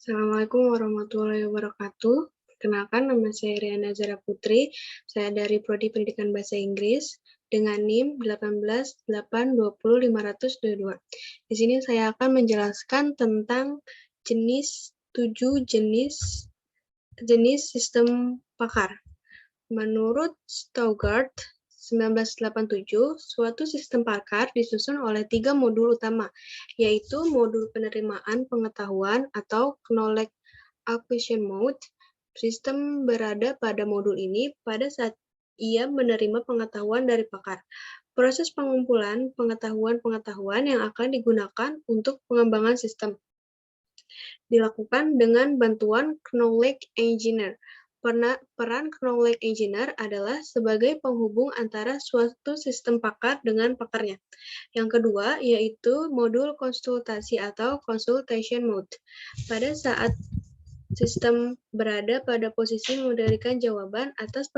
Assalamualaikum warahmatullahi wabarakatuh. Perkenalkan, nama saya Riana Zara Putri. Saya dari Prodi Pendidikan Bahasa Inggris dengan NIM 188200522. Di sini saya akan menjelaskan tentang 7 jenis sistem pakar. Menurut Stougaard 1987, suatu sistem pakar disusun oleh 3 modul utama, yaitu modul penerimaan pengetahuan atau Knowledge Acquisition Mode. Sistem berada pada modul ini pada saat ia menerima pengetahuan dari pakar. Proses pengumpulan pengetahuan-pengetahuan yang akan digunakan untuk pengembangan sistem dilakukan dengan bantuan Knowledge Engineer. Peran Knowledge Engineer adalah sebagai penghubung antara suatu sistem pakar dengan pakarnya. Yang kedua, yaitu modul konsultasi atau Consultation Mode. Pada saat sistem berada pada posisi memberikan jawaban atas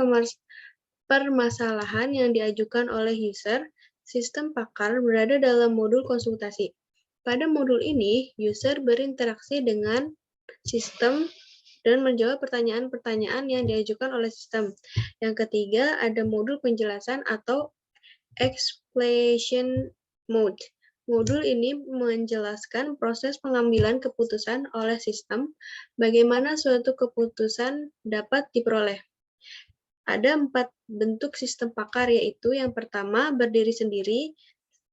permasalahan yang diajukan oleh user, sistem pakar berada dalam modul konsultasi. Pada modul ini, user berinteraksi dengan sistem dan menjawab pertanyaan-pertanyaan yang diajukan oleh sistem. Yang ketiga, ada modul penjelasan atau Explanation Mode. Modul ini menjelaskan proses pengambilan keputusan oleh sistem, bagaimana suatu keputusan dapat diperoleh. Ada 4 bentuk sistem pakar, yaitu yang pertama, berdiri sendiri.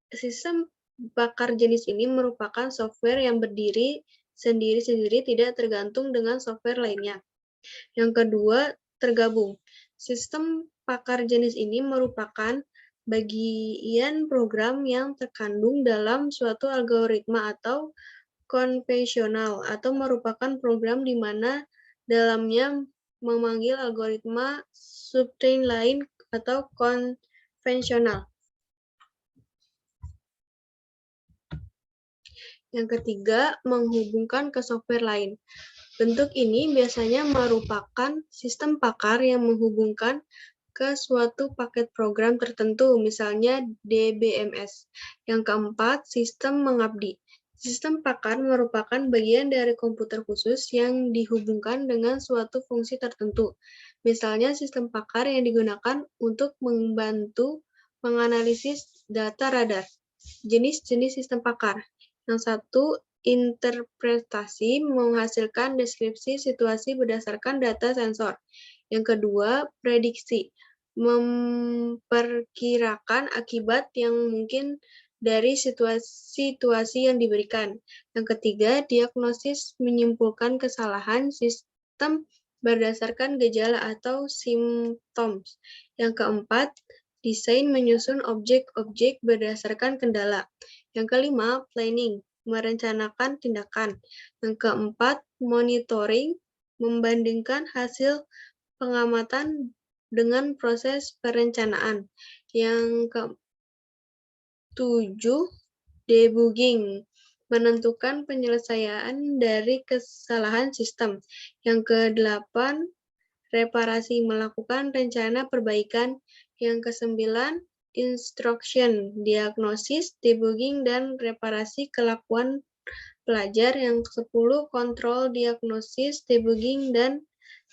Sistem pakar jenis ini merupakan software yang berdiri sendiri-sendiri, tidak tergantung dengan software lainnya. Yang kedua, tergabung. Sistem pakar jenis ini merupakan bagian program yang terkandung dalam suatu algoritma atau konvensional, atau merupakan program di mana dalamnya memanggil algoritma subtrain lain atau konvensional. Yang ketiga, menghubungkan ke software lain. Bentuk ini biasanya merupakan sistem pakar yang menghubungkan ke suatu paket program tertentu, misalnya DBMS. Yang keempat, sistem mengabdi. Sistem pakar merupakan bagian dari komputer khusus yang dihubungkan dengan suatu fungsi tertentu. Misalnya sistem pakar yang digunakan untuk membantu menganalisis data radar. Jenis-jenis sistem pakar. Yang satu, interpretasi, menghasilkan deskripsi situasi berdasarkan data sensor. Yang kedua, prediksi, memperkirakan akibat yang mungkin dari situasi yang diberikan. Yang ketiga, diagnosis, menyimpulkan kesalahan sistem berdasarkan gejala atau symptoms. Yang keempat, desain, menyusun objek-objek berdasarkan kendala. Yang kelima, planning, merencanakan tindakan. Yang keempat, monitoring, membandingkan hasil pengamatan dengan proses perencanaan. Yang ketujuh, debugging, menentukan penyelesaian dari kesalahan sistem. Yang kedelapan, reparasi, melakukan rencana perbaikan. Yang kesembilan, instruction, diagnosis, debugging, dan reparasi kelakuan pelajar. Yang ke-10, kontrol, diagnosis, debugging, dan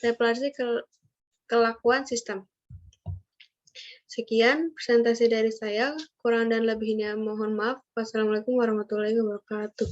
reparasi kelakuan sistem. Sekian presentasi dari saya, kurang dan lebihnya mohon maaf. Wassalamualaikum warahmatullahi wabarakatuh.